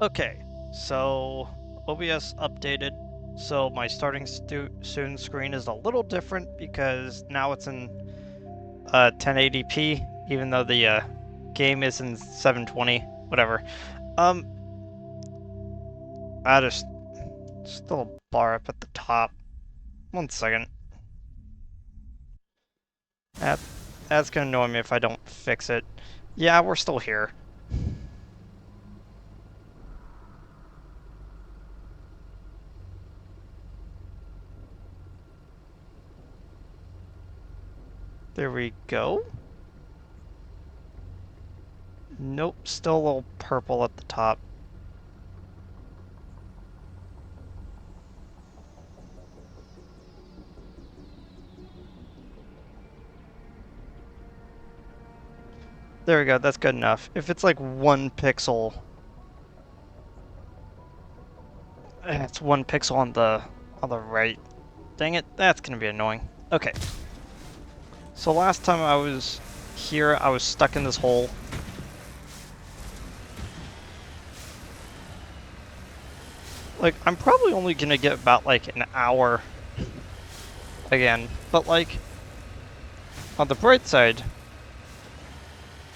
Okay, so OBS updated, so my starting soon screen is a little different because now it's in 1080p, even though the game is in 720, whatever. Um, I just still a bar up at the top. 1 second. That that's gonna annoy me if I don't fix it. Yeah, we're still here. There we go. Nope, still a little purple at the top. There we go, that's good enough. If it's like 1 pixel, it's 1 pixel on the right. Dang it, that's gonna be annoying. Okay. So last time I was here, I was stuck in this hole. Like, I'm probably only gonna get about like an hour again, but like, on the bright side,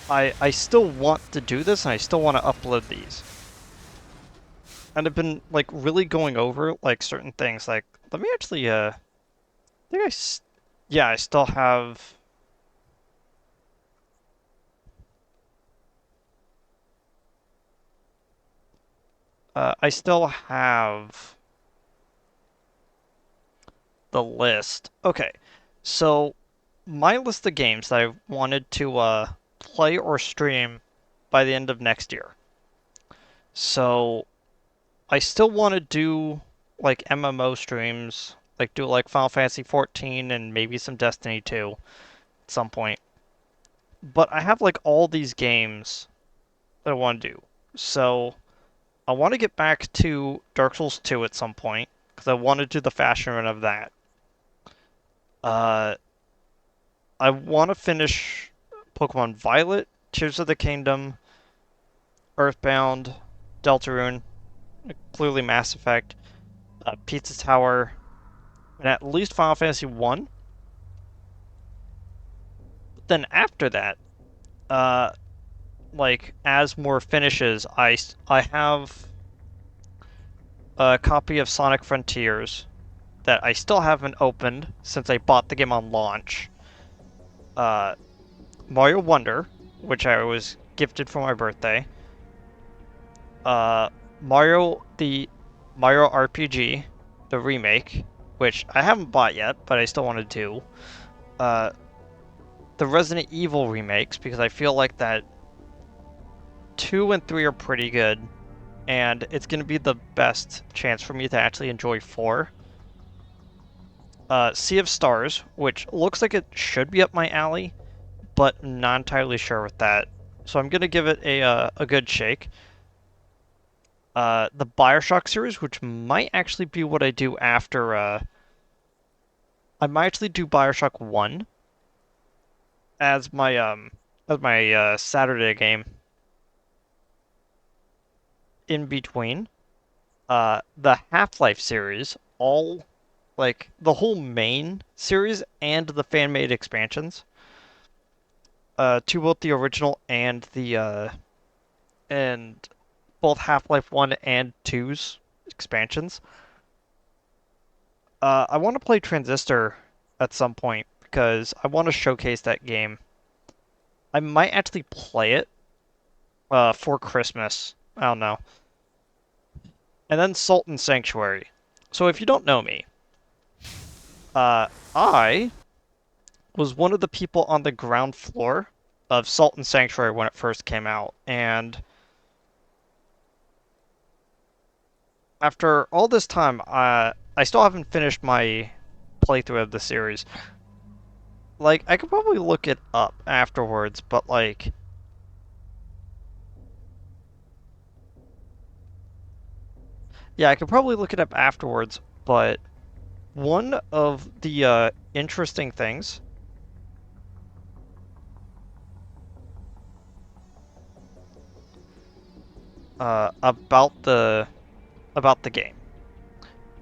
I still want to do this and I still want to upload these. And I've been like really going over like certain things. Like, let me actually I think yeah, I still have I still have the list. Okay. So my list of games that I wanted to play or stream by the end of next year. So I still want to do like MMO streams, like do like Final Fantasy 14 and maybe some Destiny 2 at some point. But I have like all these games that I want to do. So I want to get back to Dark Souls 2 at some point because I want to do the fashion run of that. Uh, I want to finish Pokemon Violet, Tears of the Kingdom, Earthbound, Deltarune, clearly Mass Effect, Pizza Tower, and at least Final Fantasy 1. But then after that, uh, like as more finishes, I have a copy of Sonic Frontiers that I still haven't opened since I bought the game on launch. Uh, Mario Wonder, which I was gifted for my birthday. Uh, the Mario RPG, the remake, which I haven't bought yet, but I still want to do. Uh, the Resident Evil remakes, because I feel like that 2 and 3 are pretty good, and it's going to be the best chance for me to actually enjoy 4. Sea of Stars, which looks like it should be up my alley, but not entirely sure with that. So I'm going to give it a good shake. The Bioshock series, which might actually be what I do after. I might actually do Bioshock 1 as my Saturday game in between. The Half-Life series, all like the whole main series and the fan-made expansions. To both the original and both Half-Life 1 and 2's expansions. I want to play Transistor at some point because I want to showcase that game. I might actually play it for Christmas. I don't know. And then Sultan Sanctuary. So if you don't know me, I was one of the people on the ground floor of Sultan Sanctuary when it first came out, and after all this time, I still haven't finished my playthrough of the series. Like, I could probably look it up afterwards, but like, yeah, I could probably look it up afterwards, but one of the interesting things, about the game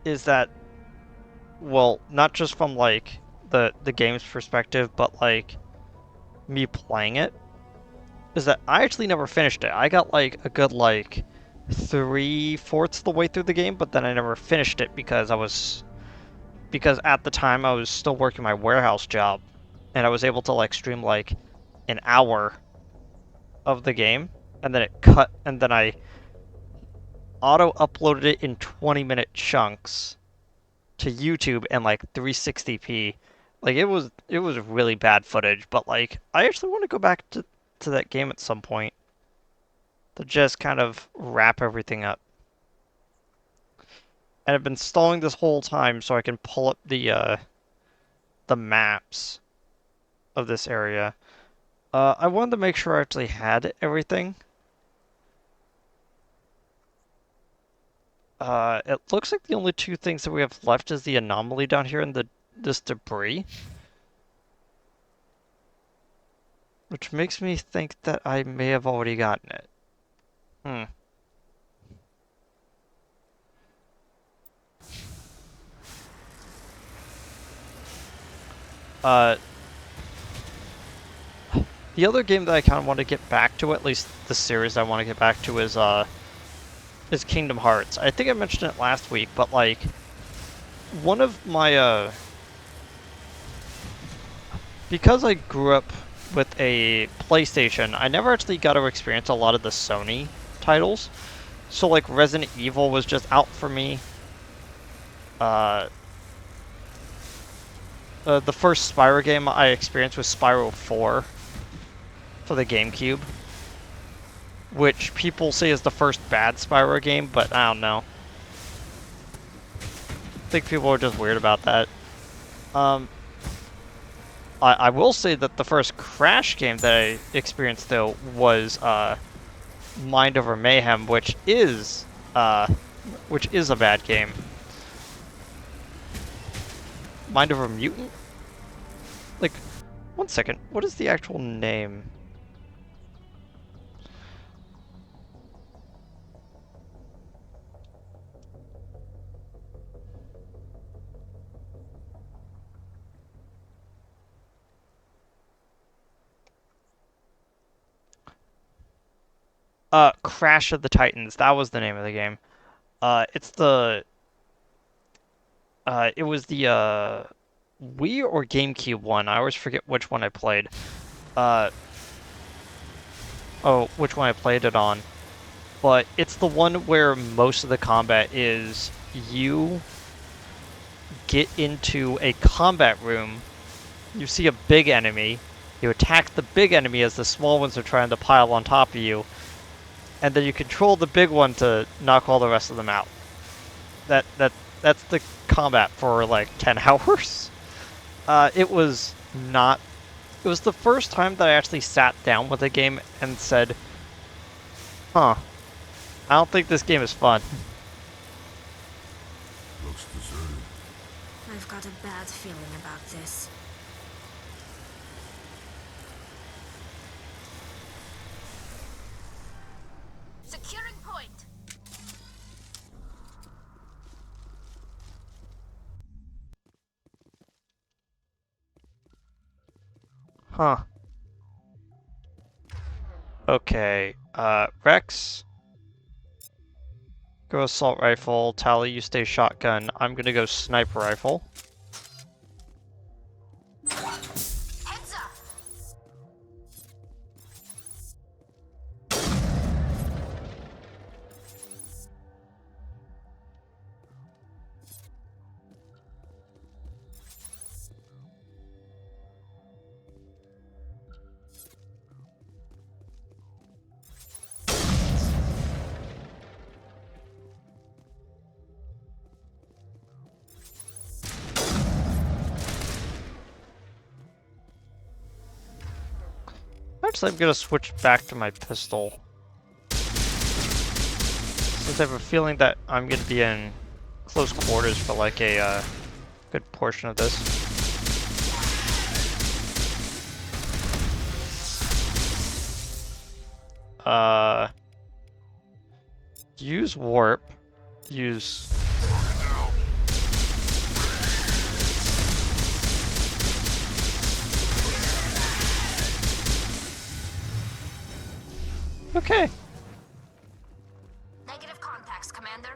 is that, well, not just from like the game's perspective, but like me playing it, is that I actually never finished it. I got like a good like 3/4 of the way through the game, but then I never finished it because at the time I was still working my warehouse job, and I was able to like stream like an hour of the game, and then it cut, and then I auto uploaded it in 20-minute chunks to YouTube and like 360p. Like it was really bad footage, but like I actually want to go back to that game at some point to just kind of wrap everything up. And I've been stalling this whole time so I can pull up the maps of this area. I wanted to make sure I actually had everything. It looks like the only two things that we have left is the anomaly down here and this debris. Which makes me think that I may have already gotten it. Hmm. Uh, the other game that I kind of want to get back to, at least the series I want to get back to, is Kingdom Hearts. I think I mentioned it last week, but like, one of my, because I grew up with a PlayStation, I never actually got to experience a lot of the Sony titles. So like, Resident Evil was just out for me. The first Spyro game I experienced was Spyro 4 for the GameCube, which people say is the first bad Spyro game, but I don't know. I think people are just weird about that. I will say that the first Crash game that I experienced, though, was Mind Over Mayhem, which is a bad game. Mind Over Mutant? Like, one second, what is the actual name? Crash of the Titans, that was the name of the game. It was the Wii or GameCube one. I always forget which one I played. Uh, which one I played it on. But it's the one where most of the combat is you get into a combat room, you see a big enemy, you attack the big enemy as the small ones are trying to pile on top of you, and then you control the big one to knock all the rest of them out. That's the combat for like 10 hours. It was not. It was the first time that I actually sat down with a game and said, "Huh, I don't think this game is fun." Looks deserted. I've got a bad feeling about this. Securing point. Huh. Okay, Rex, go assault rifle, Tally, you stay shotgun, I'm gonna go sniper rifle. Heads up. Actually, I'm gonna switch back to my pistol, since I have a feeling that I'm gonna be in close quarters for like a good portion of this. use warp. Use... Okay. Negative contacts, Commander.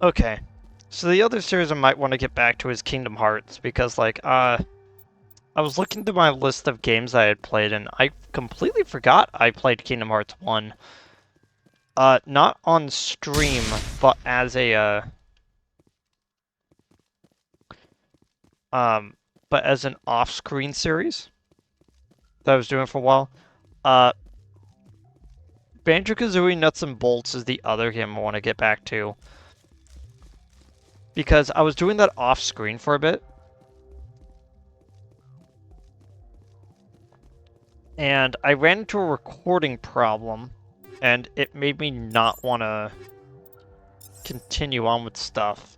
Okay. So the other series I might want to get back to is Kingdom Hearts, because, like, I was looking through my list of games I had played, and I completely forgot I played Kingdom Hearts 1. Not on stream, but as a, but as an off-screen series that I was doing for a while. Banjo-Kazooie Nuts and Bolts is the other game I want to get back to. Because I was doing that off-screen for a bit. And I ran into a recording problem, and it made me not want to continue on with stuff.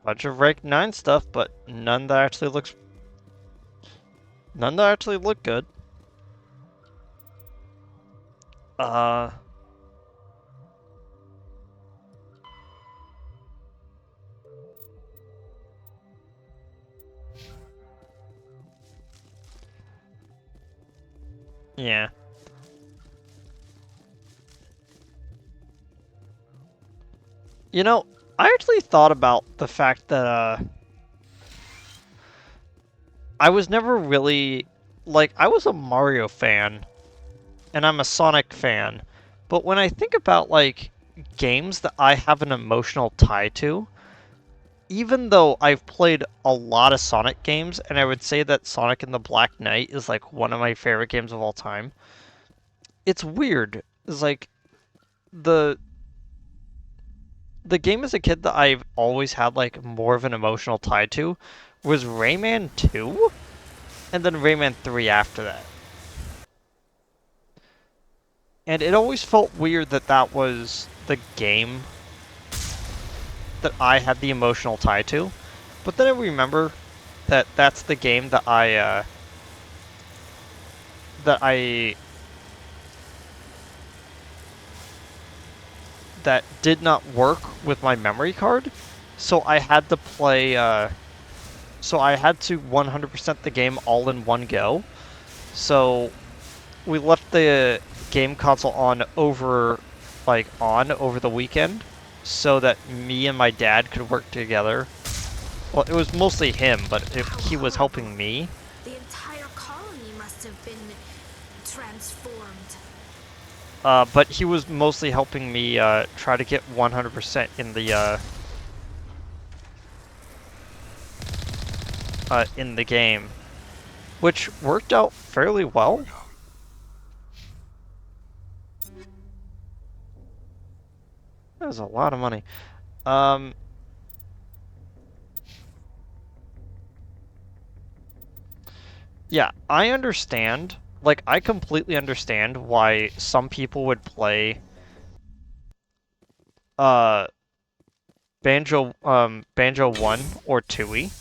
Bunch of rank 9 stuff, but none that actually look good. Yeah. You know, I actually thought about the fact that, I was never really... Like, I was a Mario fan, and I'm a Sonic fan, but when I think about, like, games that I have an emotional tie to, even though I've played a lot of Sonic games, and I would say that Sonic and the Black Knight is, like, one of my favorite games of all time, it's weird. It's like, the game as a kid that I've always had, like, more of an emotional tie to was Rayman 2, and then Rayman 3 after that. And it always felt weird that that was the game that I had the emotional tie to. But then I remember that that's the game that that did not work with my memory card. So I had to play, so I had to 100% the game all in one go. So we left the game console on over the weekend so that me and my dad could work together. Well, it was mostly him, but he was helping me. The entire colony must have been transformed. But he was mostly helping me try to get 100% in the game, which worked out fairly well. That was a lot of money. Yeah, I understand. Like, I completely understand why some people would play Banjo 1 or 2E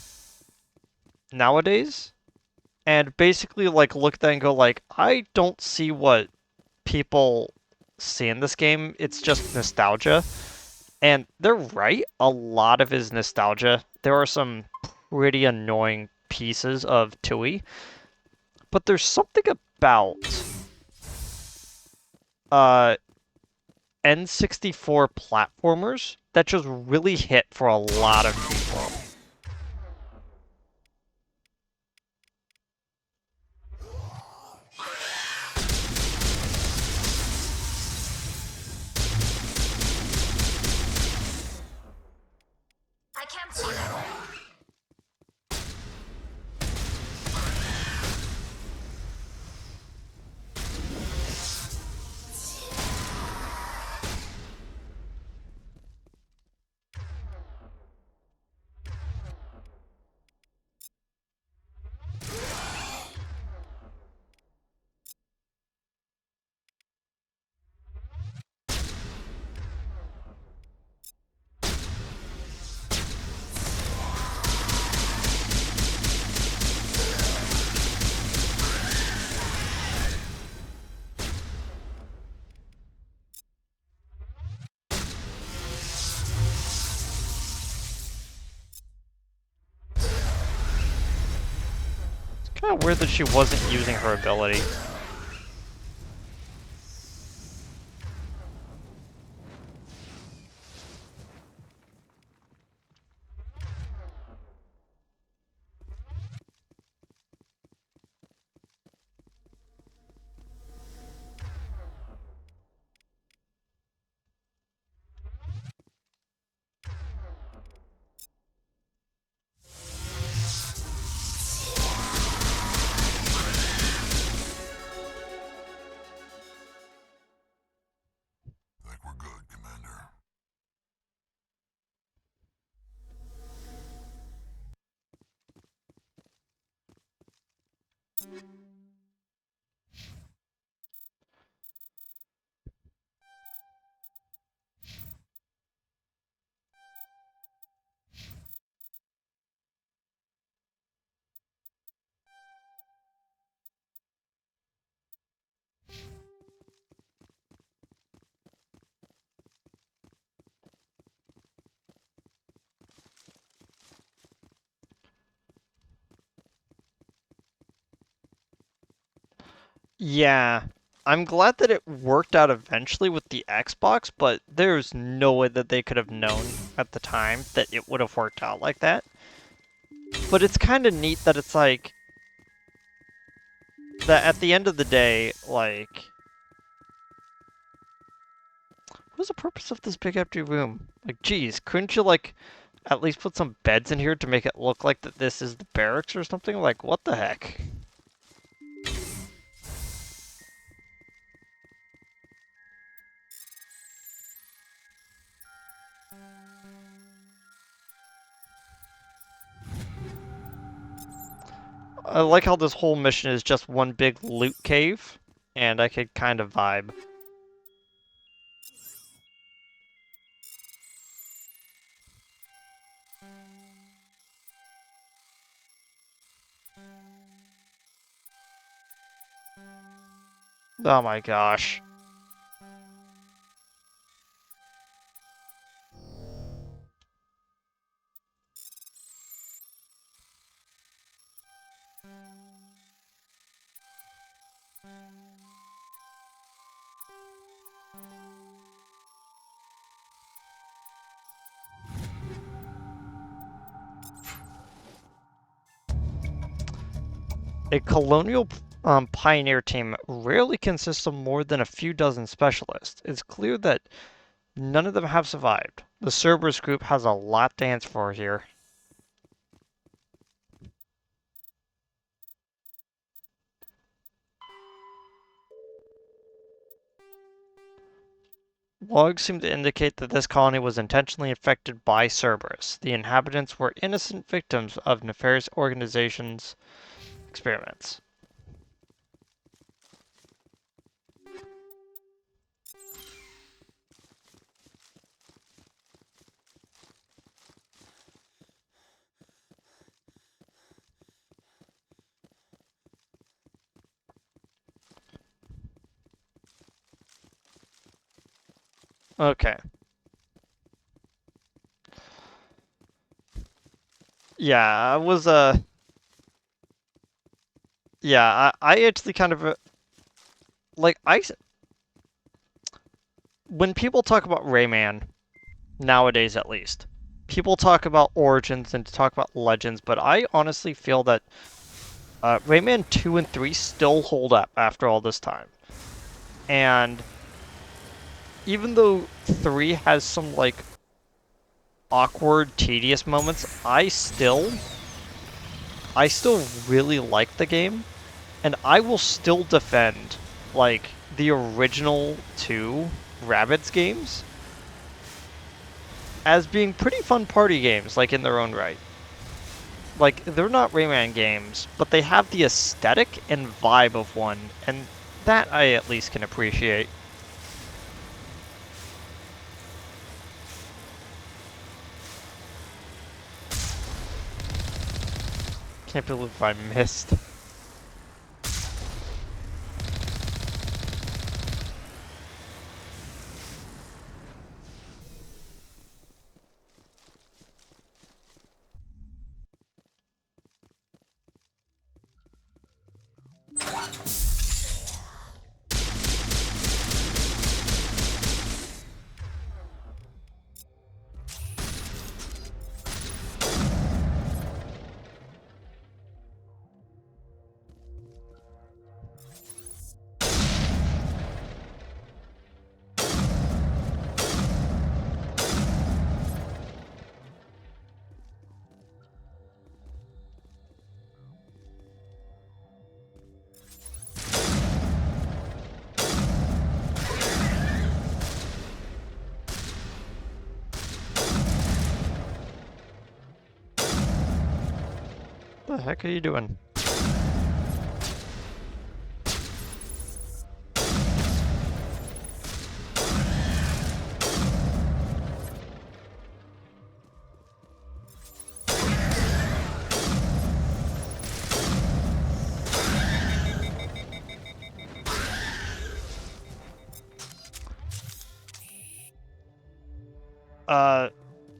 nowadays, and basically like look at that and go like, I don't see what people see in this game. It's just nostalgia. And they're right, a lot of it is nostalgia. There are some pretty annoying pieces of 2E, but there's something about N64 platformers that just really hit for a lot of people. I can't see them. kind of weird that she wasn't using her ability. Think we're good, Commander. Yeah, I'm glad that it worked out eventually with the Xbox, but there's no way that they could have known at the time that it would have worked out like that. But it's kind of neat that it's like, that at the end of the day, like, what's the purpose of this big empty room? Like, geez, couldn't you, like, at least put some beds in here to make it look like that this is the barracks or something? Like, what the heck? I like how this whole mission is just one big loot cave, and I could kind of vibe. Oh my gosh. A colonial pioneer team rarely consists of more than a few dozen specialists. It's clear that none of them have survived. The Cerberus group has a lot to answer for here. Logs seem to indicate that this colony was intentionally infected by Cerberus. The inhabitants were innocent victims of nefarious organizations' experiments. Okay. Yeah, I was yeah, I actually kind of like when people talk about Rayman nowadays at least, people talk about Origins and talk about Legends, but I honestly feel that Rayman 2 and 3 still hold up after all this time. And even though 3 has some like awkward, tedious moments, I still really like the game, and I will still defend like the original 2 Rabbids games as being pretty fun party games, like in their own right. Like, they're not Rayman games, but they have the aesthetic and vibe of one, and that I at least can appreciate. Can't believe I missed. The heck are you doing?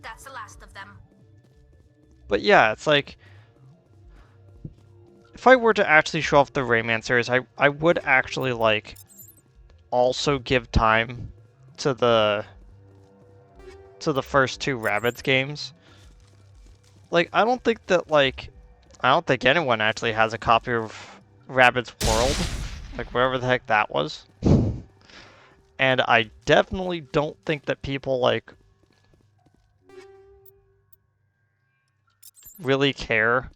That's the last of them. But yeah, it's like, if I were to actually show off the Rayman series, I would actually, like, also give time to the first two Rabbids games. Like, I don't think anyone actually has a copy of Rabbids World, like wherever the heck that was. And I definitely don't think that people, like, really care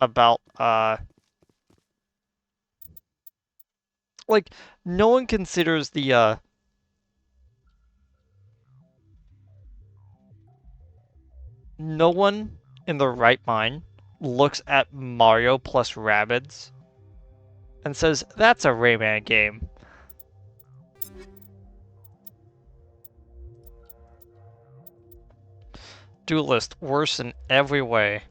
about, like, no one considers the, no one in their right mind looks at Mario plus Rabbids and says, that's a Rayman game. Duelist, worse in every way.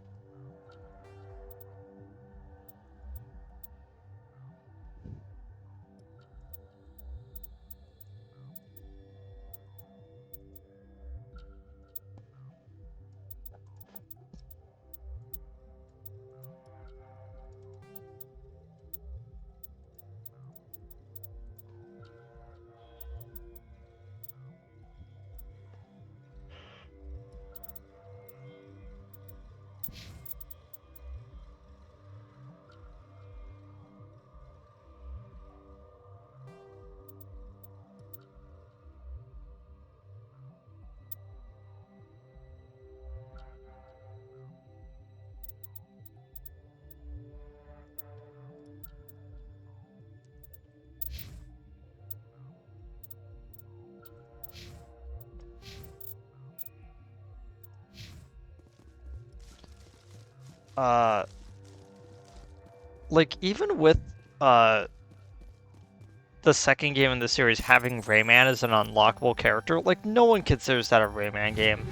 Uh, like, even with, the second game in the series having Rayman as an unlockable character, like, no one considers that a Rayman game.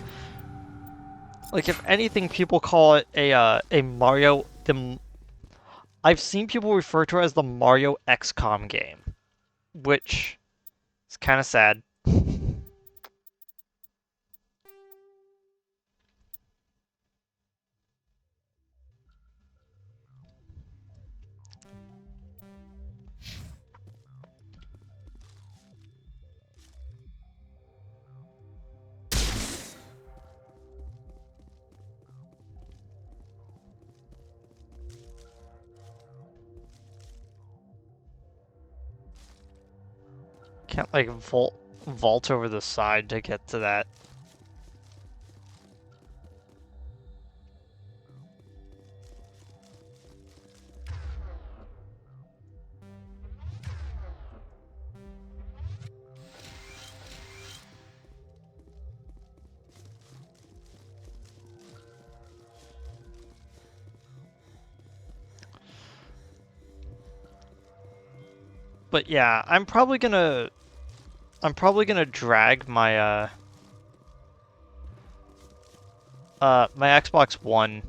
Like, if anything, people call it a Mario, I've seen people refer to it as the Mario XCOM game, which is kind of sad. Can't, like, vault over the side to get to that. But yeah, I'm probably gonna drag my my Xbox One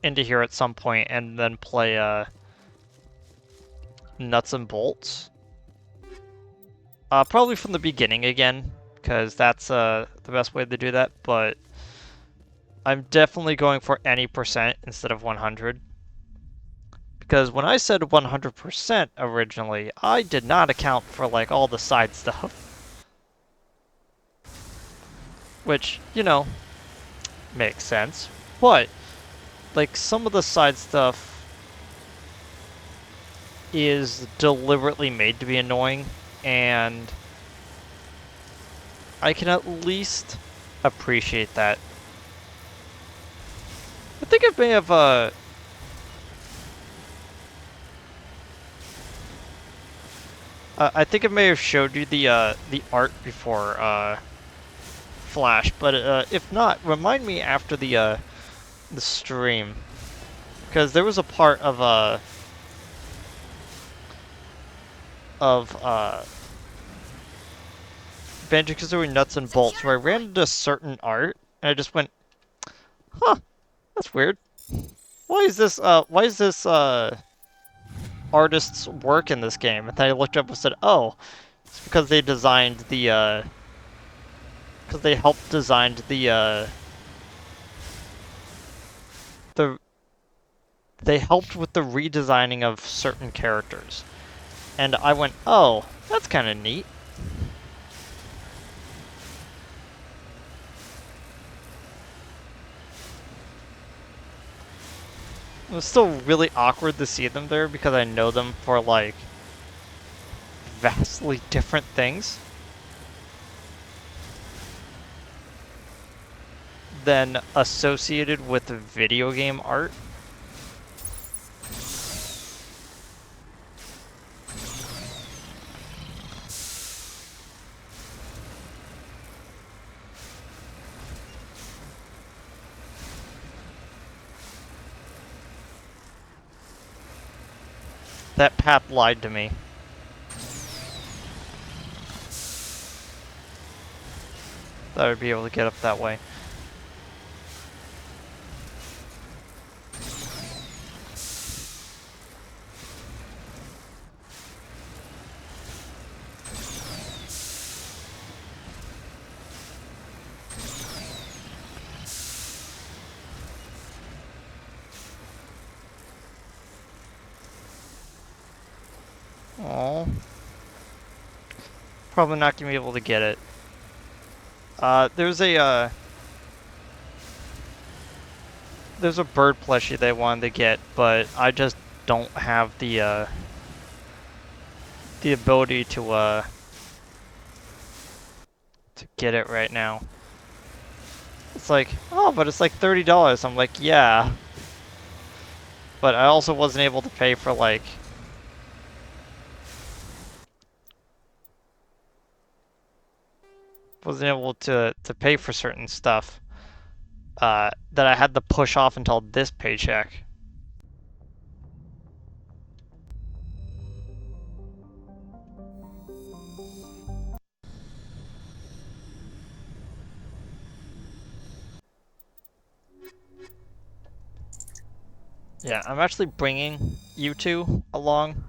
into here at some point and then play Nuts and Bolts. Probably from the beginning again, because that's the best way to do that, but I'm definitely going for any percent instead of 100. Because when I said 100% originally, I did not account for, like, all the side stuff. Which, you know, makes sense. But, like, some of the side stuff is deliberately made to be annoying, and I can at least appreciate that. I think I may have, I think I may have showed you the art before, Flash, but if not, remind me after the stream. Because there was a part of Banjo-Kazooie Nuts and Bolts where I ran into certain art and I just went, huh, that's weird. Why is this artist's work in this game? And then I looked up and said, oh, it's because they designed the because they helped design they helped with the redesigning of certain characters. And I went, oh, that's kind of neat. It was still really awkward to see them there because I know them for, like, vastly different things than associated with video game art. That path lied to me. Thought I'd be able to get up that way. Aww. Probably not gonna be able to get it. There's a bird plushie they wanted to get, but I just don't have the ability to get it right now. It's like, oh, but it's like $30. I'm like, yeah. But I also wasn't able to pay for, like, wasn't able to pay for certain stuff that I had to push off until this paycheck. Yeah, I'm actually bringing you two along.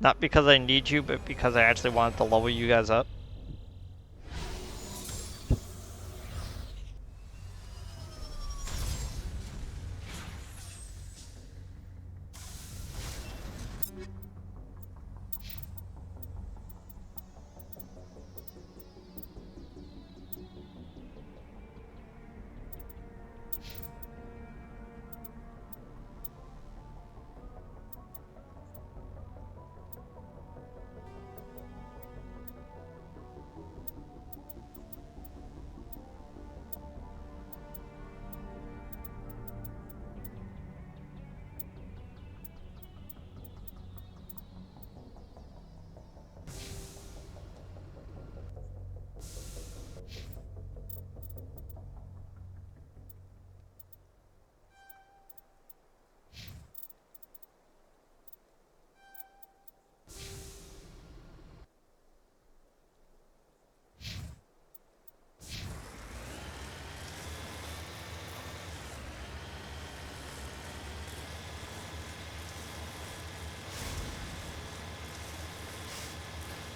Not because I need you, but because I actually wanted to level you guys up.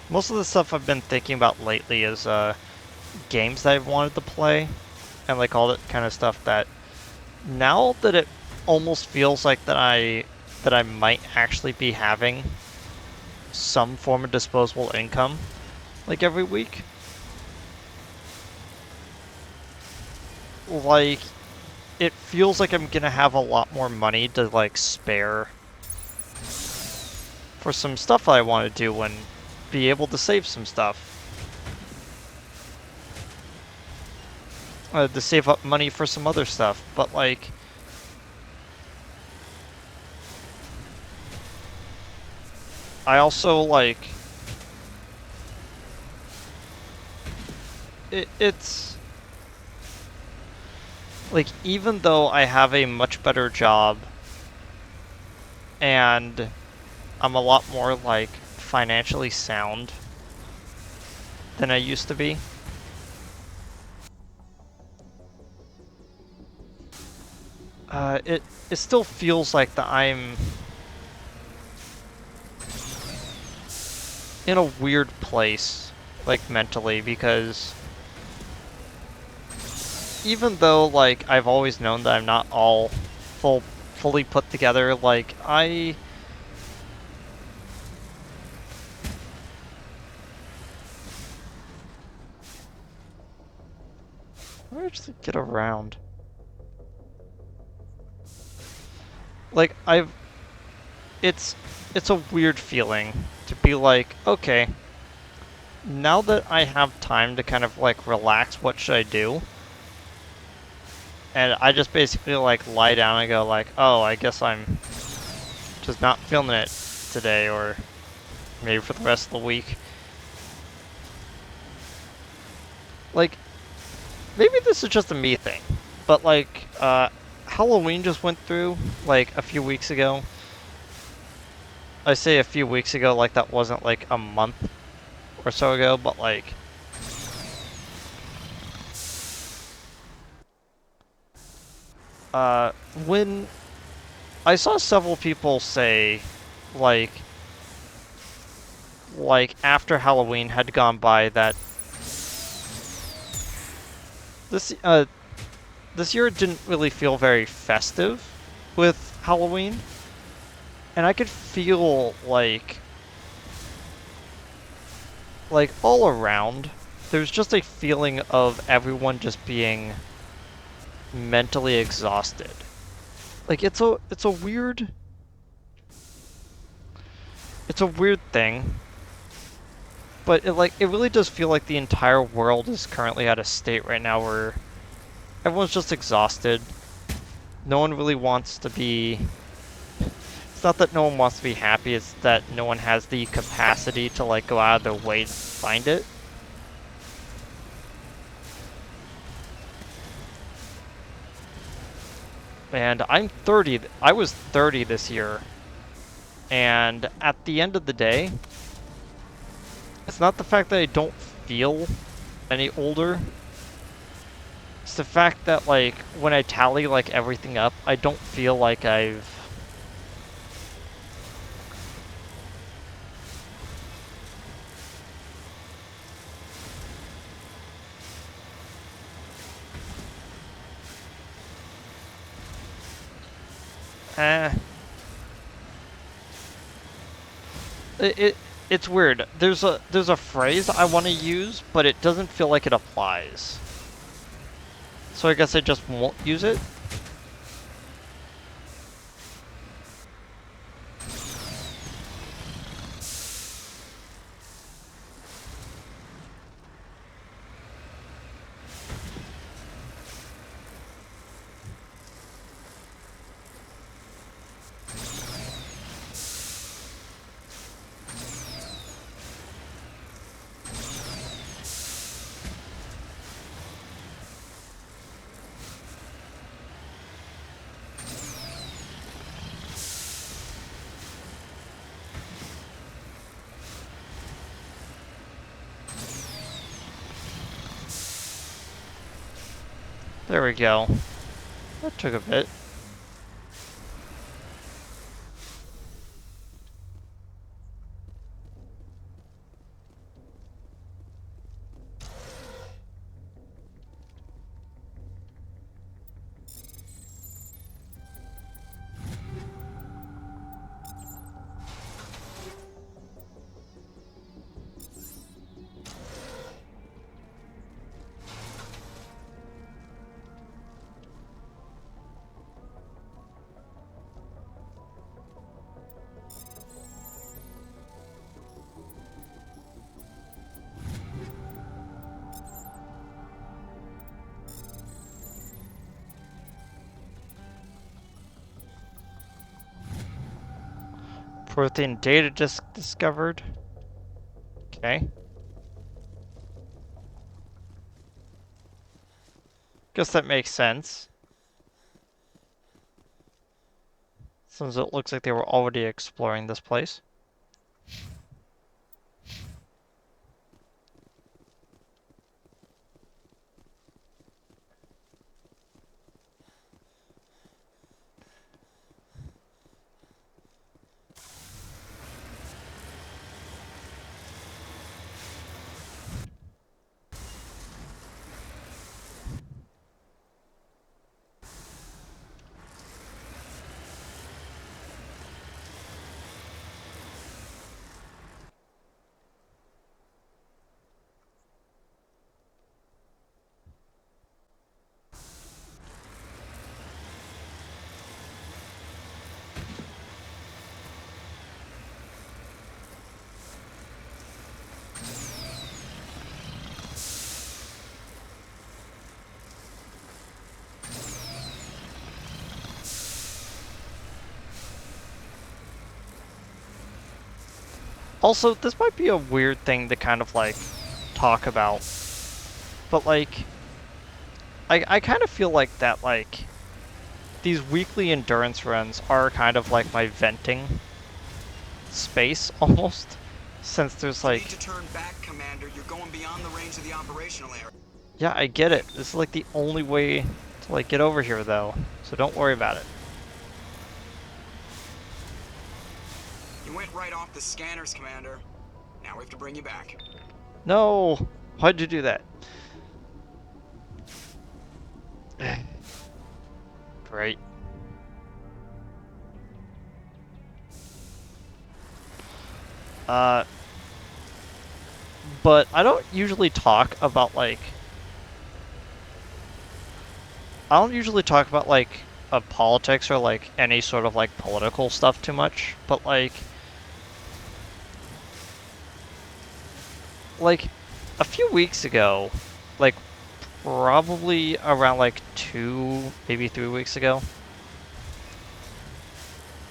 Most of the stuff I've been thinking about lately is games that I've wanted to play, and like all that kind of stuff that now that it almost feels like that I might actually be having some form of disposable income like every week. Like it feels like I'm gonna have a lot more money to like spare for some stuff I want to do and be able to save some stuff. To save up money for some other stuff, but like I also like it's like even though I have a much better job and I'm a lot more like financially sound than I used to be. It still feels like that I'm in a weird place, like mentally, because even though like I've always known that I'm not all fully put together, like I actually get around. Like it's it's a weird feeling to be like, okay, now that I have time to kind of like relax, what should I do? And I just basically like lie down and go like, oh, I guess I'm just not feeling it today, or maybe for the rest of the week. Like, maybe this is just a me thing, but like, Halloween just went through like a few weeks ago. I say a few weeks ago, like that wasn't like a month or so ago, but like, when I saw several people say, like, after Halloween had gone by that this this year didn't really feel very festive with Halloween, and I could feel like all around there's just a feeling of everyone just being mentally exhausted. Like it's a weird thing, but it really does feel like the entire world is currently at a state right now where everyone's just exhausted. No one really wants to be. It's not that no one wants to be happy, it's that no one has the capacity to like go out of their way to find it. And I'm 30. I was 30 this year. And at the end of the day, it's not the fact that I don't feel any older. It's the fact that like when I tally like everything up, I don't feel like I've eh it's weird. There's a phrase I want to use, but it doesn't feel like it applies. So I guess I just won't use it. There we go. That took a bit. Protein data disk discovered. Okay. Guess that makes sense. since it looks like they were already exploring this place. Also, this might be a weird thing to kind of like talk about, but like, I kind of feel like that like these weekly endurance runs are kind of like my venting space almost, since there's You need like, to turn back, Commander. You're going beyond the range of the operational area. yeah, I get it. This is like the only way to like get over here though, so don't worry about it. You went right off the scanners, Commander. Now we have to bring you back. No, why'd you do that? Great. But I don't usually talk about like politics or like any sort of like political stuff too much, but like a few weeks ago, like probably around like 2, maybe 3 weeks ago,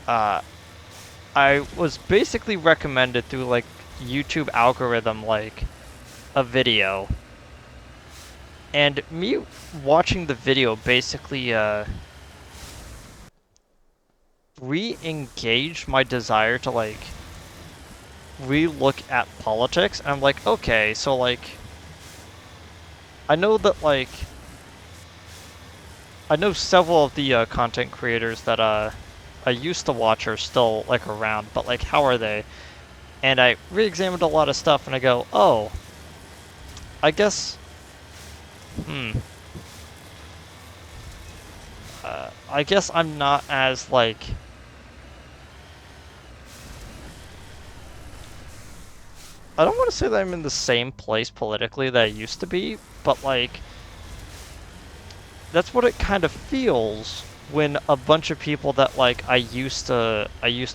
I was basically recommended through like YouTube algorithm like a video, and me watching the video basically re-engaged my desire to like re-look at politics. And I'm like, okay, so like I know that like I know several of the content creators that I used to watch are still like around, but like how are they? And I re-examined a lot of stuff and I go, oh, I guess I guess I'm not as like I don't want to say that I'm in the same place politically that I used to be, but like that's what it kind of feels when a bunch of people that like I used to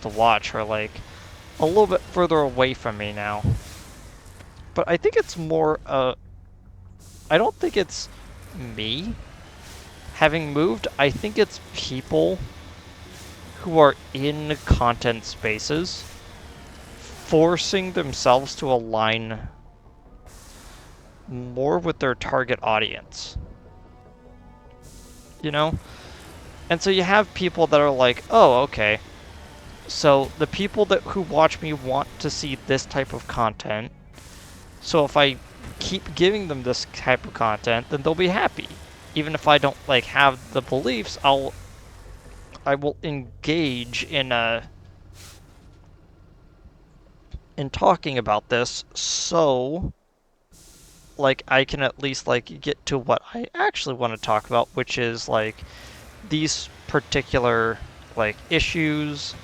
watch are like a little bit further away from me now. But I think it's more I don't think it's me having moved. I think it's people who are in content spaces forcing themselves to align more with their target audience. You know? And so you have people that are like, oh, okay. So the people who watch me want to see this type of content. So if I keep giving them this type of content, then they'll be happy. Even if I don't like have the beliefs, I will engage in talking about this, so like I can at least like get to what I actually want to talk about, which is like these particular like issues,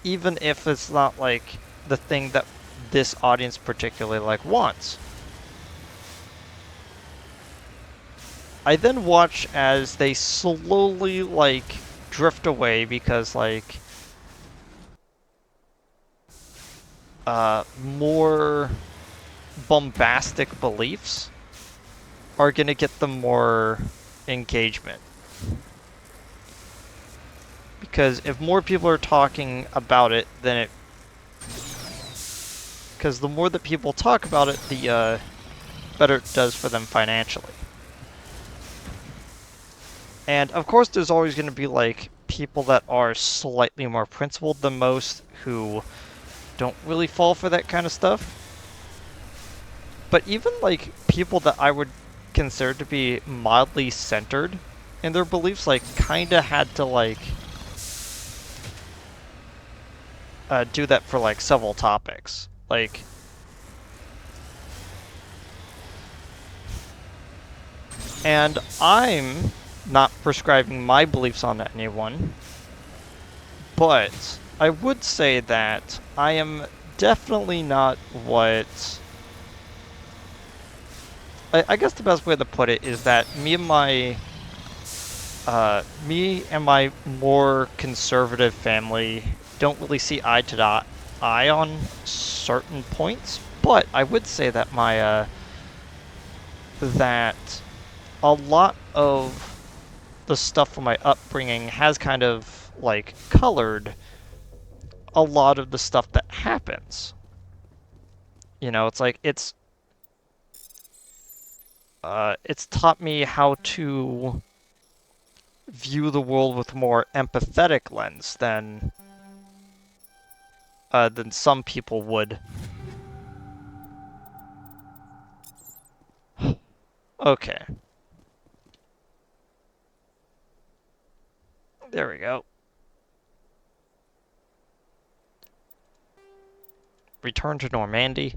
even if it's not like the thing that this audience particularly like wants. I then watch as they slowly like drift away because like more bombastic beliefs are gonna get them more engagement. Because if more people are talking about it, then it... Because the more that people talk about it, the better it does for them financially. And of course there's always gonna be like people that are slightly more principled than most who don't really fall for that kind of stuff. But even like people that I would consider to be mildly centered in their beliefs, like kinda had to like do that for like several topics. Like, and I'm not prescribing my beliefs on anyone, but I would say that I am definitely not what... I guess the best way to put it is that me and my more conservative family don't really see eye to eye on certain points, but I would say that that a lot of the stuff from my upbringing has kind of like colored a lot of the stuff that happens. You know, it's like it's taught me how to view the world with a more empathetic lens than some people would. Okay. There we go. Return to Normandy.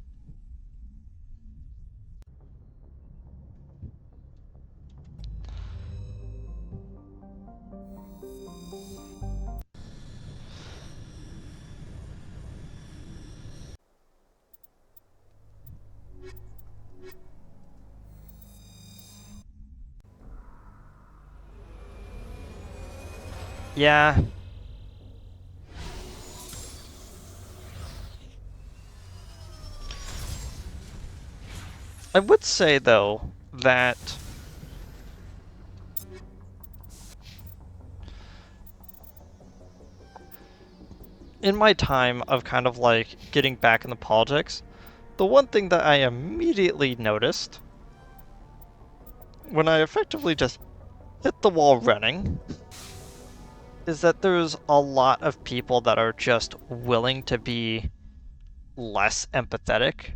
Yeah. I would say, though, that in my time of kind of like getting back into politics, the one thing that I immediately noticed when I effectively just hit the wall running is that there's a lot of people that are just willing to be less empathetic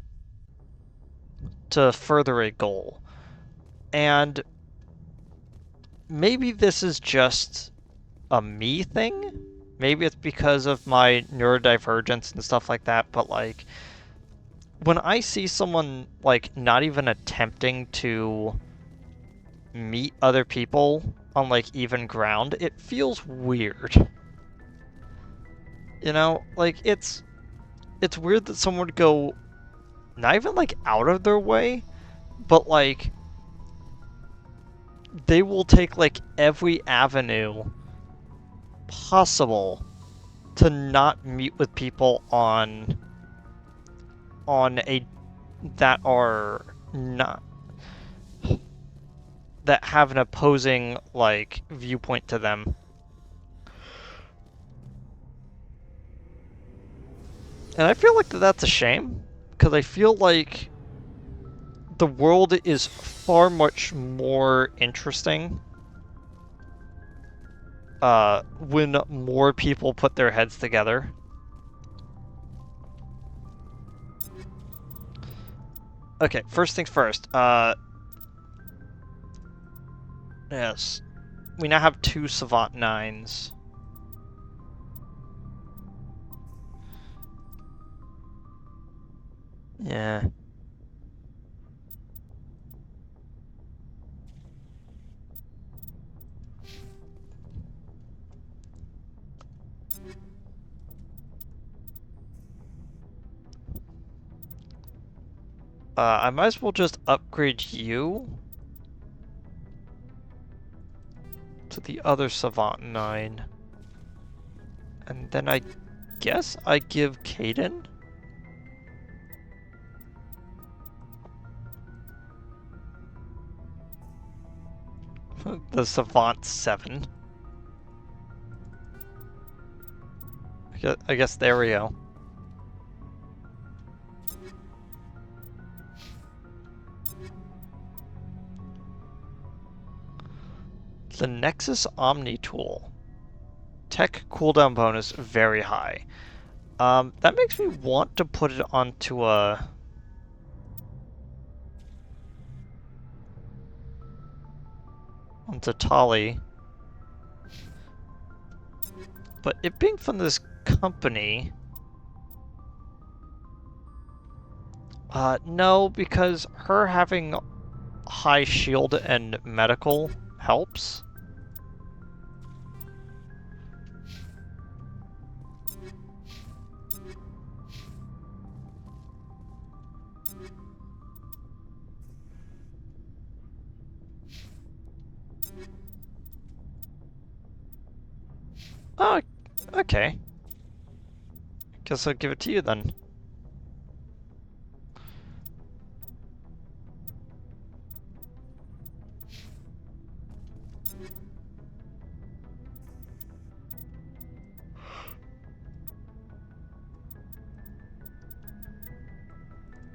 to further a goal. And maybe this is just a me thing. Maybe it's because of my neurodivergence and stuff like that, but like when I see someone like not even attempting to meet other people on like even ground, it feels weird. You know, like it's weird that someone would go not even like out of their way, but like they will take like every avenue possible to not meet with people on a that are not that have an opposing like viewpoint to them. And I feel like that's a shame, because I feel like the world is far much more interesting when more people put their heads together. Okay, first things first. Yes. We now have 2 Savant 9s. Yeah. I might as well just upgrade you to the other Savant 9. And then I guess I give Caden the Savant 7. I guess there we go. The Nexus Omni tool. tech cooldown bonus very high. That makes me want to put it onto Tali. But it being from this company... no, because her having high shield and medical helps. Oh, okay. Guess I'll give it to you then.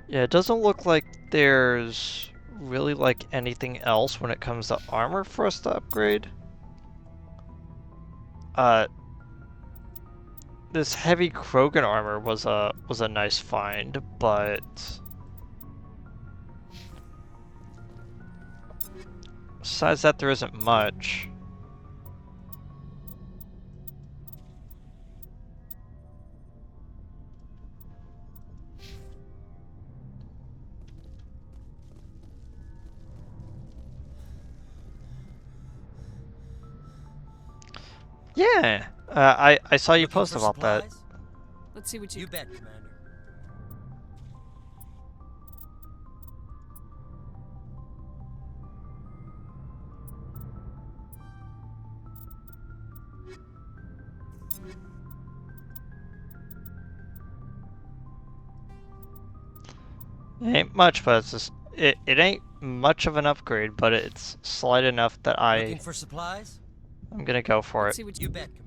Yeah, it doesn't look like there's really like anything else when it comes to armor for us to upgrade. This heavy Krogan armor was a nice find, but besides that, there isn't much. Yeah, I saw you Looking post for about that. supplies? Let's see what you... You bet, Commander. It ain't much, but it's just, it ain't much of an upgrade, but it's slight enough that Looking for supplies? I'm gonna go for Let's it. see what You bet, Commander.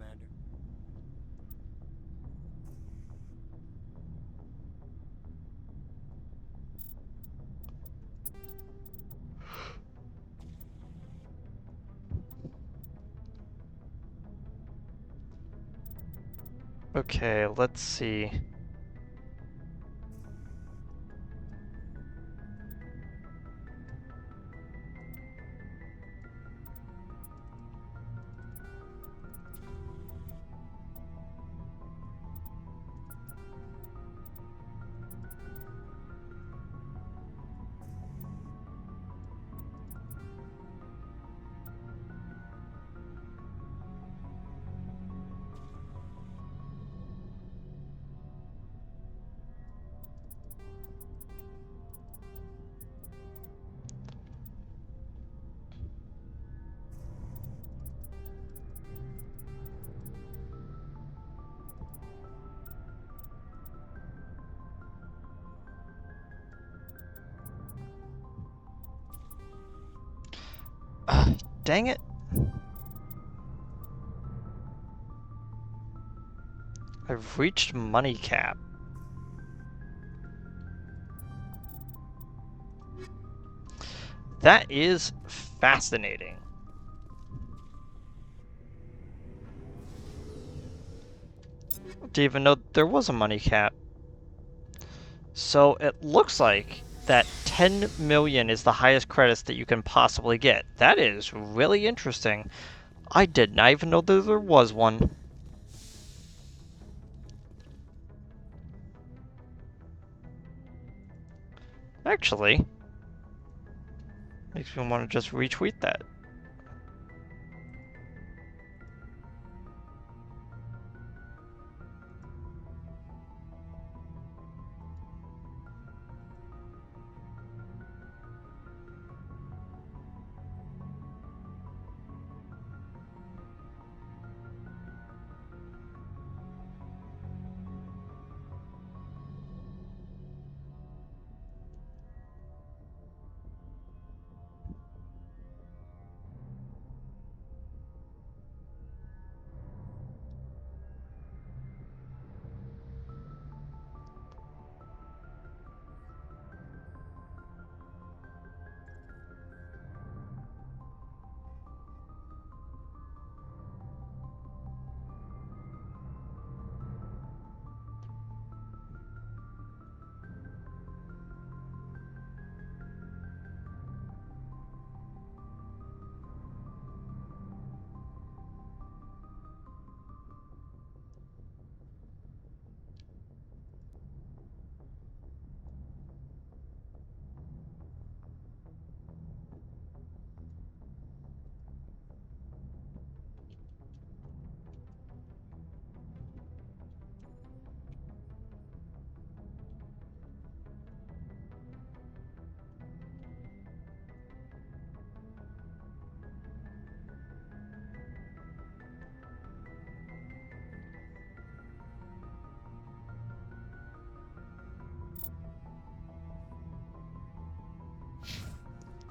Okay, let's see. Dang it. I've reached money cap. That is fascinating. Didn't even know there was a money cap. So it looks like that 10 million is the highest credits that you can possibly get. That is really interesting. I did not even know that there was one. Actually, makes me want to just retweet that.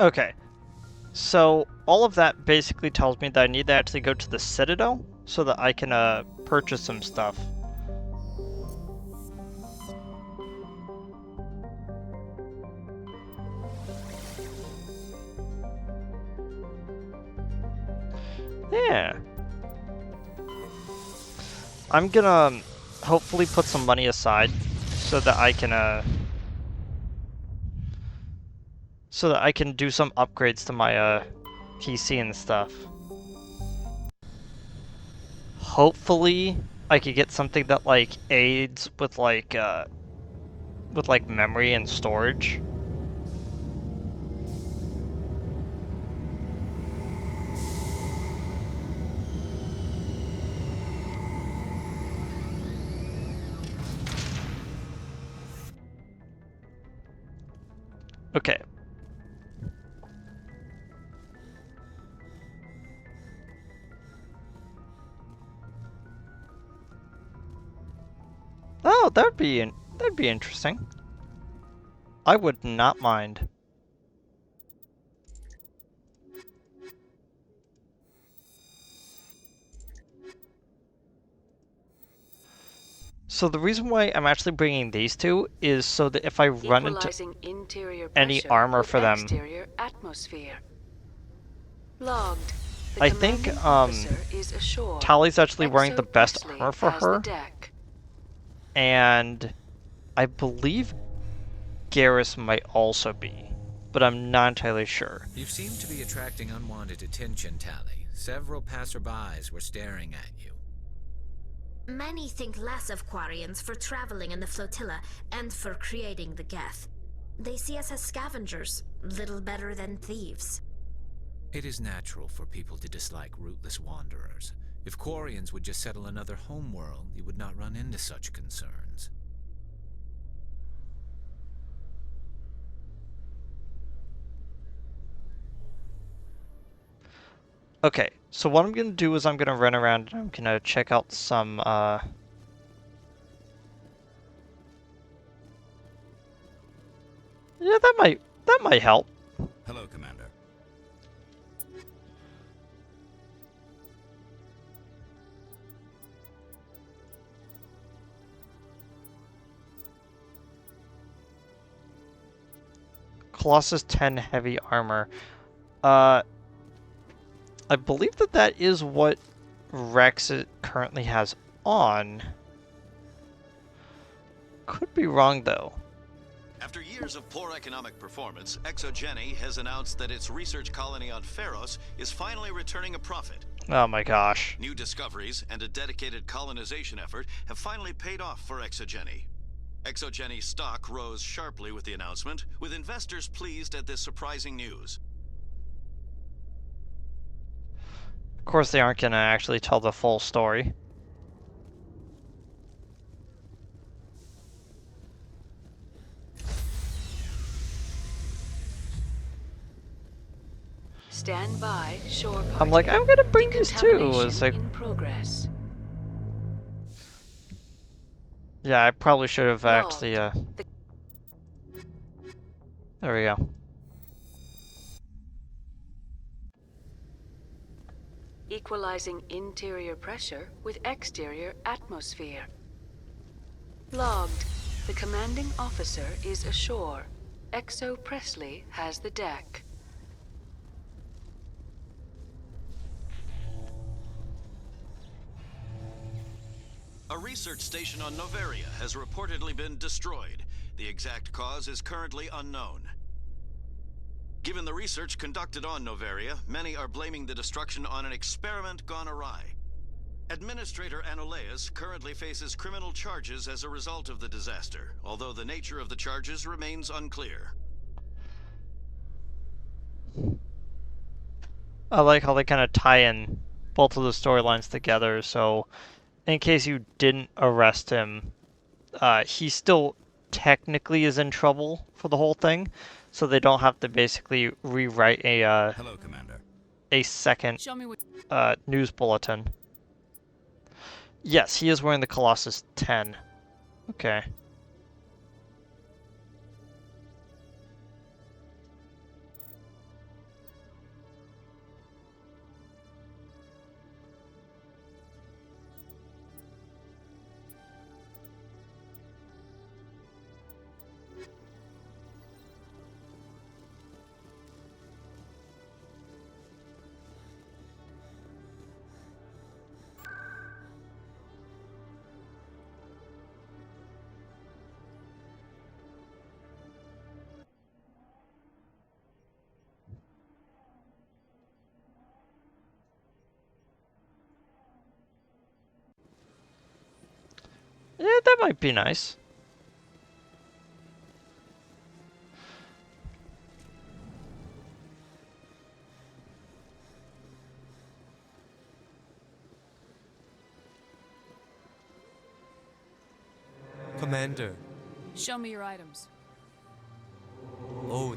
Okay. So all of that basically tells me that I need to actually go to the Citadel so that I can purchase some stuff. Yeah. I'm gonna hopefully put some money aside so that I can do some upgrades to my PC and stuff. Hopefully I could get something that like aids with like memory and storage. Okay. Oh, that'd be interesting. I would not mind. So the reason why I'm actually bringing these two is so that if I run into any armor for them, atmosphere. Logged. I think Tali's actually wearing the best armor for her, and I believe Garrus might also be, but I'm not entirely sure. You seem to be attracting unwanted attention, Tali. Several passerbys were staring at you. Many think less of Quarians for traveling in the flotilla and for creating the Geth. They see us as scavengers, little better than thieves. It is natural for people to dislike rootless wanderers. If Quarians would just settle another homeworld, you would not run into such concerns. Okay, so what I'm gonna do is I'm gonna run around and I'm gonna check out some, yeah, that might help. Hello, Commander. Colossus 10 heavy armor. I believe that is what Rex currently has on. Could be wrong though. After years of poor economic performance, ExoGeni has announced that its research colony on Pharos is finally returning a profit. Oh my gosh. New discoveries and a dedicated colonization effort have finally paid off for ExoGeni. ExoGeni stock rose sharply with the announcement, with investors pleased at this surprising news. Of course they aren't gonna actually tell the full story. Stand by, shore party. I'm like, I'm gonna bring this too. It's like, in progress. yeah, I probably should have actually, there we go. Equalizing interior pressure with exterior atmosphere. Logged. The commanding officer is ashore. Exo Presley has the deck. A research station on Noveria has reportedly been destroyed. The exact cause is currently unknown. Given the research conducted on Noveria, many are blaming the destruction on an experiment gone awry. Administrator Anoleus currently faces criminal charges as a result of the disaster, although the nature of the charges remains unclear. I like how they kind of tie in both of the storylines together, so in case you didn't arrest him, he still technically is in trouble for the whole thing, so they don't have to basically rewrite a Hello, Commander. a second news bulletin. Yes, he is wearing the Colossus 10. Okay. Yeah, that might be nice. Commander. Show me your items. Oh,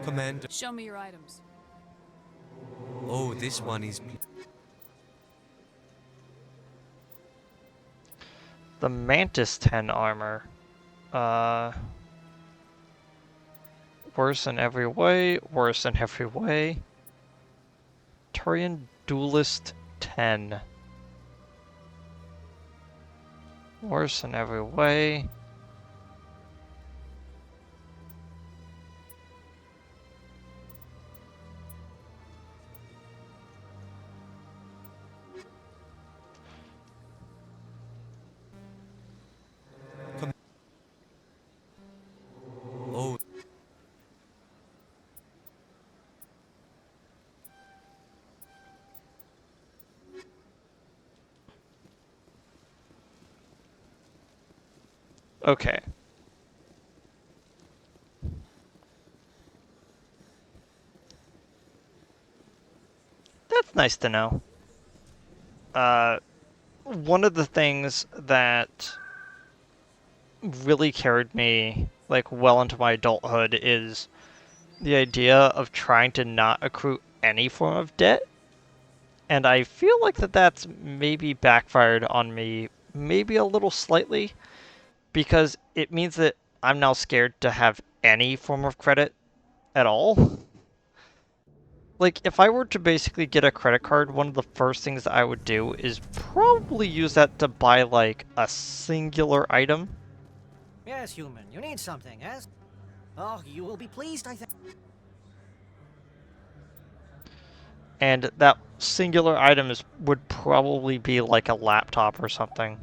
Commander. Show me your items. Oh, this one is. The Mantis 10 armor. Worse in every way, worse in every way. Turian Duelist 10. Worse in every way. Oh, Okay. That's nice to know. One of the things that really carried me like well into my adulthood is the idea of trying to not accrue any form of debt. And I feel like that's maybe backfired on me maybe a little slightly because it means that I'm now scared to have any form of credit at all. Like, if I were to basically get a credit card, one of the first things that I would do is probably use that to buy, like, a singular item. Yes, human. You need something, yes? Oh, you will be pleased, I think. And that singular item would probably be, like, a laptop or something.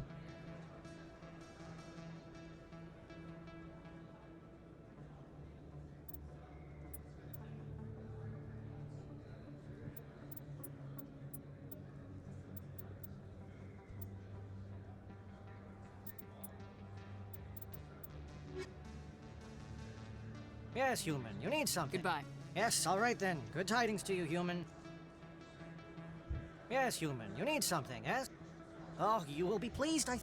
Yes, human. You need something. Goodbye. Yes, all right then. Good tidings to you, human. Yes, human. You need something, yes? Oh, you will be pleased, I...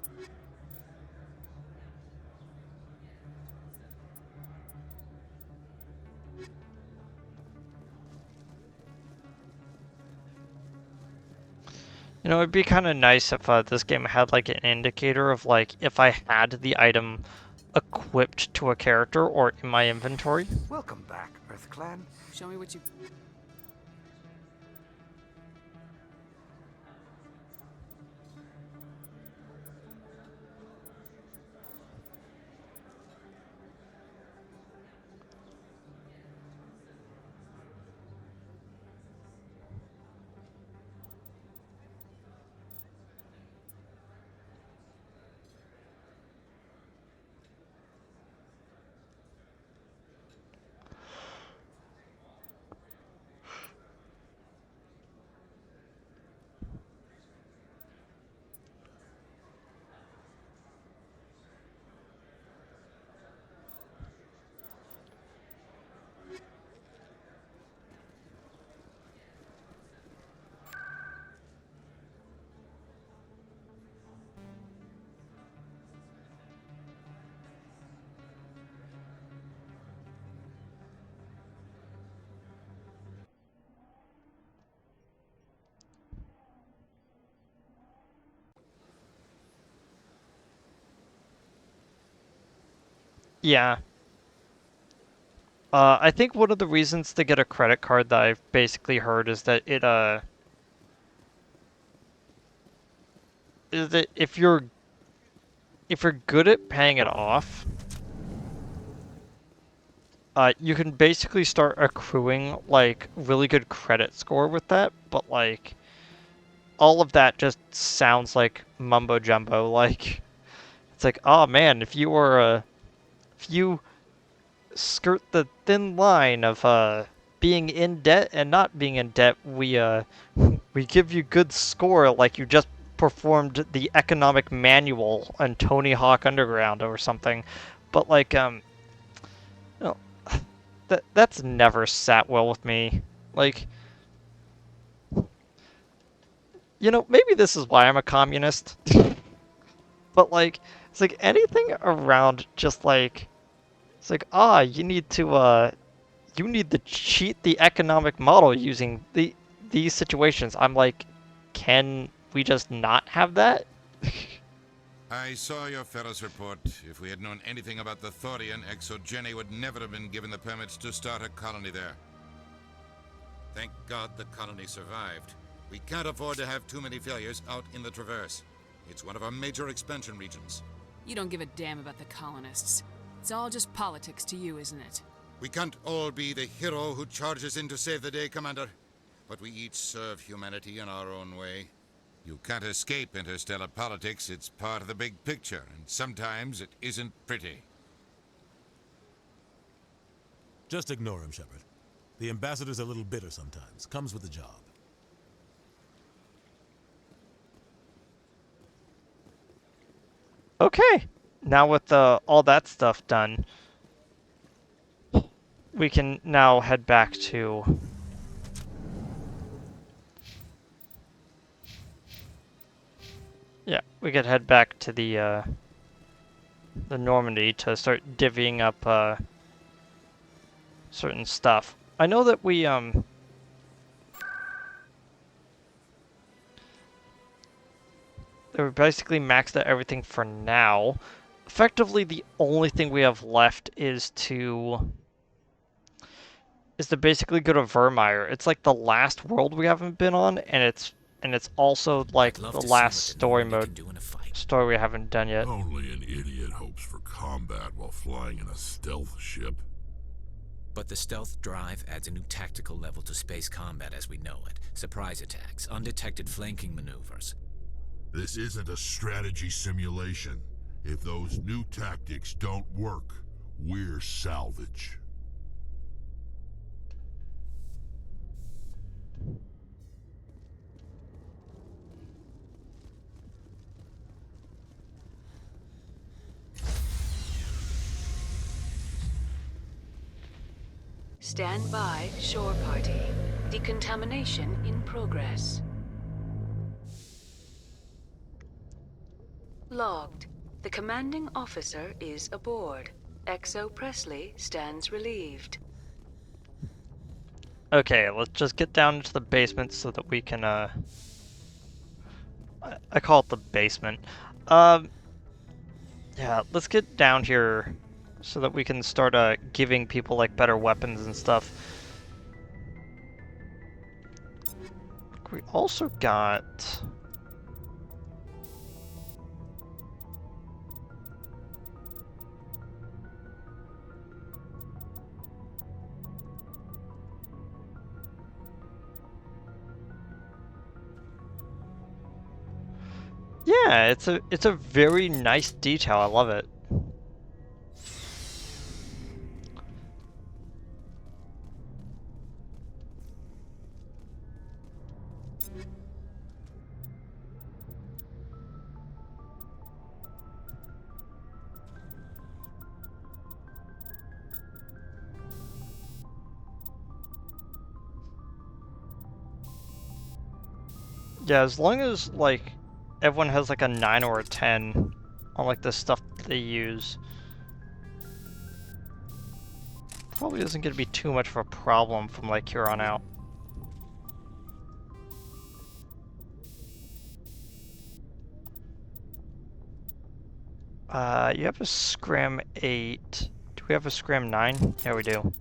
You know, it'd be kind of nice if this game had, like, an indicator of, like, if I had the item equipped to a character or in my inventory. Welcome back, EarthClan. Show me what you... Yeah. I think one of the reasons to get a credit card that I've basically heard is that is that if you're good at paying it off, you can basically start accruing like really good credit score with that, but like all of that just sounds like mumbo jumbo. Like, it's like, oh man, if you skirt the thin line of being in debt and not being in debt, we give you good score, like you just performed the economic manual on Tony Hawk Underground or something. But like, no, that's never sat well with me. Like, you know, maybe this is why I'm a communist. But like, it's like anything around just like, it's like, you need to cheat the economic model using these situations. I'm like, can we just not have that? I saw your Ferris report. If we had known anything about the Thorian, Exogeny would never have been given the permits to start a colony there. Thank God the colony survived. We can't afford to have too many failures out in the Traverse. It's one of our major expansion regions. You don't give a damn about the colonists. It's all just politics to you, isn't it? We can't all be the hero who charges in to save the day, Commander. But we each serve humanity in our own way. You can't escape interstellar politics. It's part of the big picture, and sometimes it isn't pretty. Just ignore him, Shepard. The ambassador's a little bitter sometimes. Comes with the job. Okay, now with all that stuff done, we can now head back to we could head back to the Normandy to start divvying up certain stuff. I know that we basically maxed out everything for now. Effectively, the only thing we have left is to basically go to Vermeer. It's like the last world we haven't been on, and it's also like the last story mode story we haven't done yet. Only an idiot hopes for combat while flying in a stealth ship. But the stealth drive adds a new tactical level to space combat as we know it. Surprise attacks, undetected flanking maneuvers. This isn't a strategy simulation. If those new tactics don't work, we're salvage. Stand by, shore party. Decontamination in progress. Logged. The commanding officer is aboard. Exo Presley stands relieved. Okay, let's just get down into the basement so that we can, I call it the basement. Yeah, let's get down here so that we can start, giving people, like, better weapons and stuff. We also got... Yeah, it's a very nice detail. I love it. Yeah, as long as like everyone has like a 9 or a 10 on like the stuff that they use, probably isn't going to be too much of a problem from like here on out. You have a Scram 8. Do we have a Scram 9? Yeah, we do.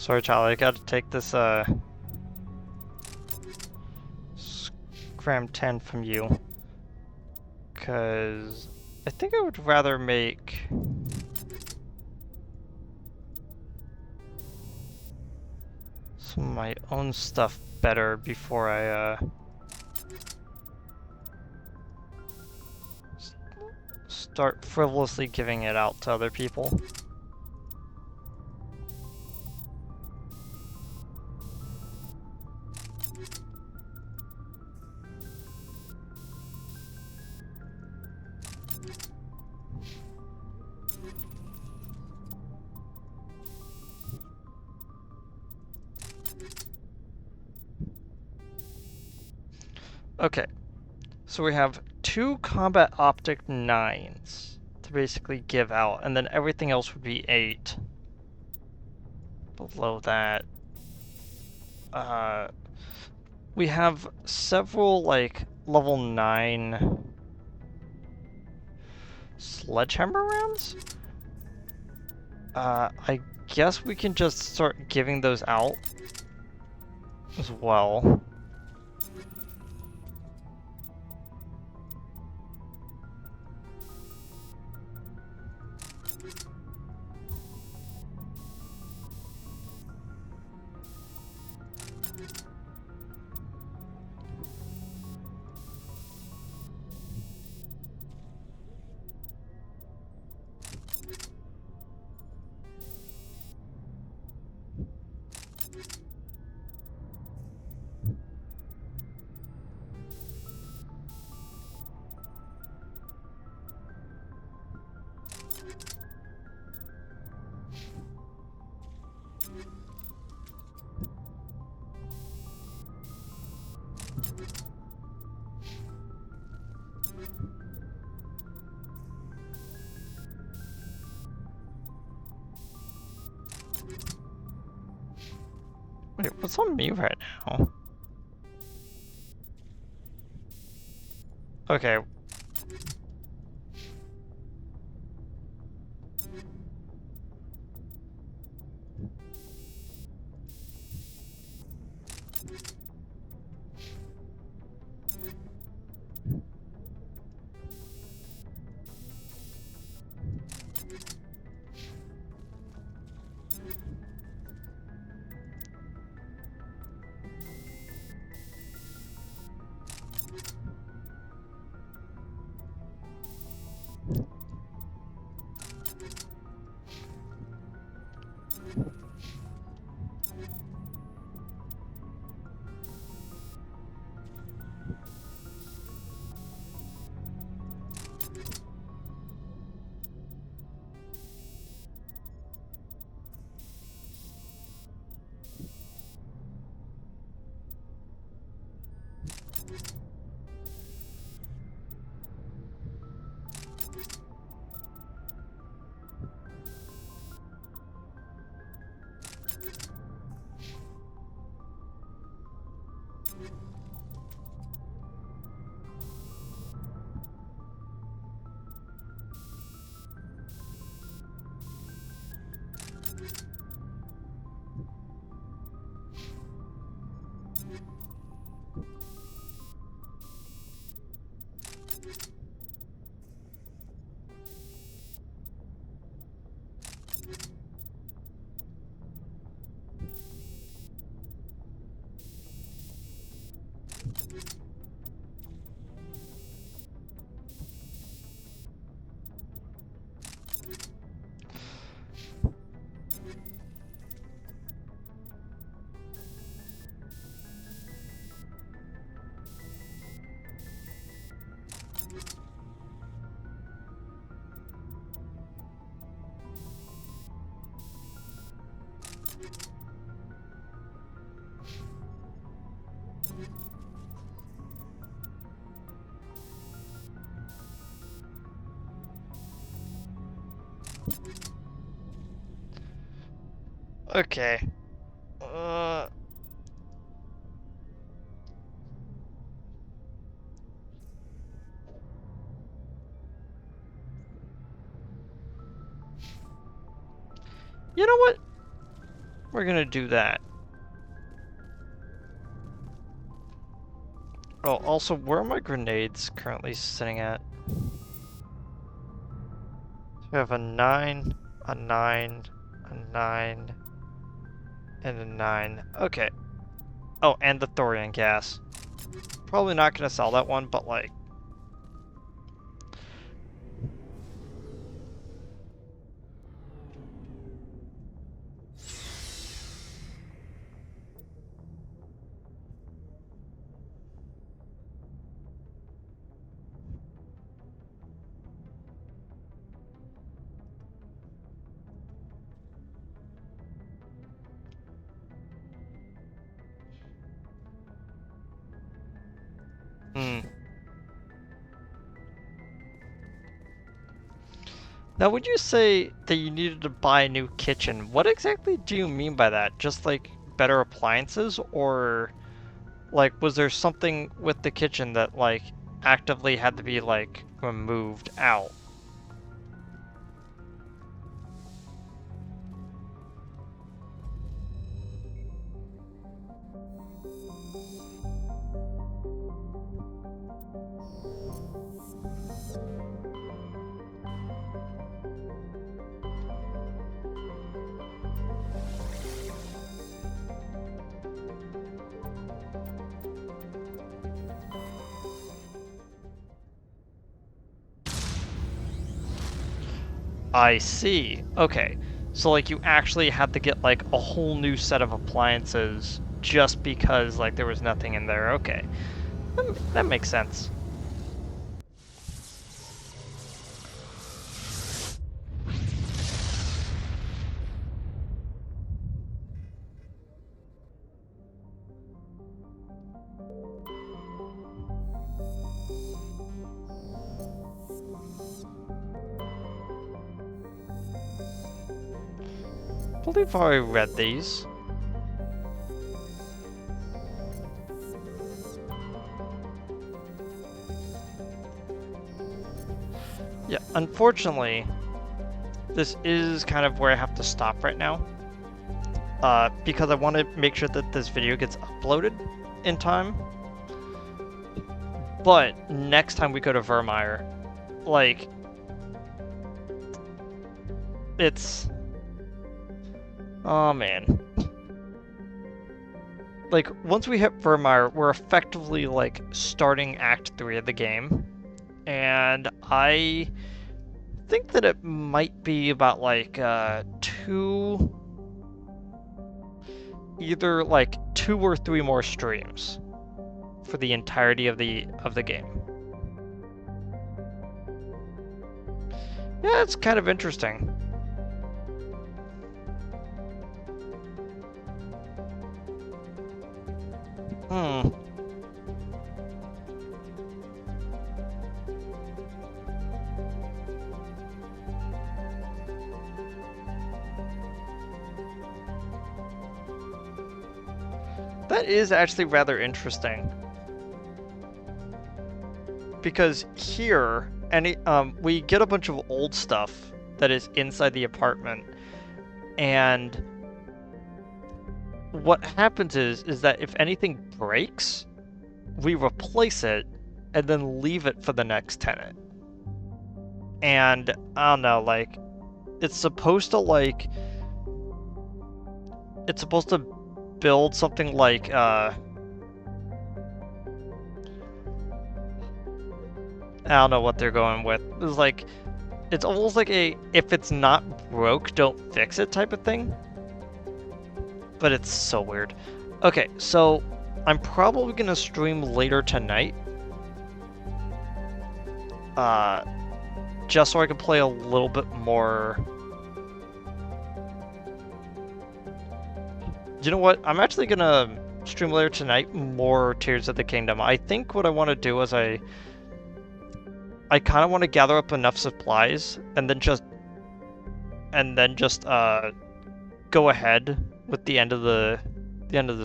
Sorry, Charlie, I gotta take this, Scram 10 from you. Because I think I would rather make... some of my own stuff better before I, start frivolously giving it out to other people. Okay, so we have 2 combat optic 9s to basically give out, and then everything else would be 8. Below that, we have several, like, level 9 sledgehammer rounds? I guess we can just start giving those out as well. Wait, what's on me right now? Okay. Okay. You know what? we're gonna do that. Oh, also, where are my grenades currently sitting at? So we have a 9, a 9, a 9, and a 9. Okay. Oh, and the thorium gas. Probably not gonna sell that one, but like... Now, would you say that you needed to buy a new kitchen? What exactly do you mean by that? Just like better appliances, or like was there something with the kitchen that like actively had to be like removed out? I see. Okay. So like you actually had to get like a whole new set of appliances just because like there was nothing in there. Okay. That makes sense. I believe I read these. Yeah, unfortunately, this is kind of where I have to stop right now. Because I want to make sure that this video gets uploaded in time. But next time we go to Virmire, like, it's... Oh man. Like, once we hit Virmire, we're effectively, like, starting Act 3 of the game. And I think that it might be about, like, either, like, 2 or 3 more streams for the entirety of the game. Yeah, it's kind of interesting. That is actually rather interesting. Because here, we get a bunch of old stuff that is inside the apartment, and what happens is that if anything breaks, we replace it and then leave it for the next tenant. And I don't know, like, it's supposed to build something like I don't know what they're going with. It's like, it's almost like a if it's not broke, don't fix it type of thing. But it's so weird. Okay, so I'm probably gonna stream later tonight. Just so I can play a little bit more. You know what? I'm actually gonna stream later tonight more Tears of the Kingdom. I think what I want to do is I kind of want to gather up enough supplies and then just go ahead with the end of the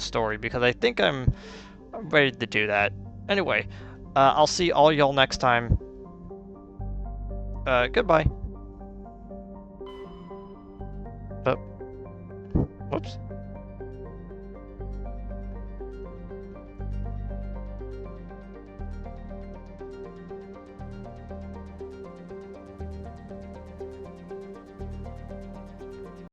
story, because I think I'm ready to do that. Anyway, I'll see all y'all next time. Goodbye. Oh. Whoops.